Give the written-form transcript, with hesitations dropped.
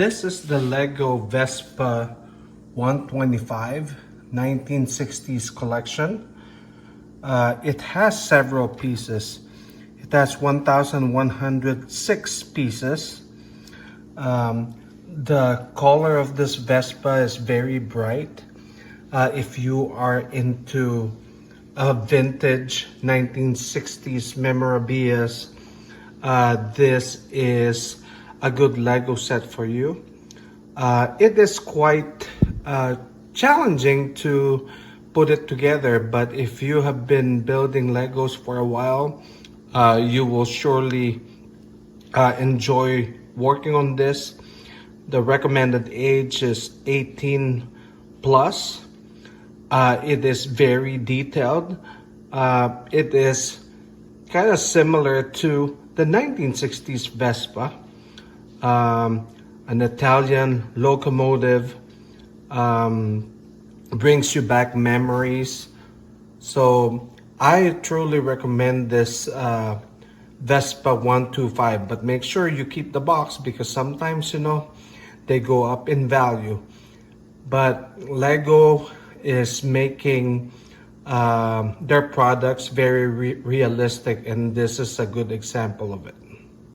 This is the Lego Vespa 125 1960s collection. It has several pieces. It has 1,106 pieces. The color of this Vespa is very bright. If you are into vintage 1960s memorabilia, this is a good Lego set for you. It is quite challenging to put it together, but if you have been building Legos for a while, you will surely enjoy working on this. The recommended age is 18 plus. It is very detailed. It is kind of similar to the 1960s Vespa. An Italian locomotive, brings you back memories. So I truly recommend this Vespa 125, but make sure you keep the box because sometimes, they go up in value. But Lego is making their products very realistic, and this is a good example of it.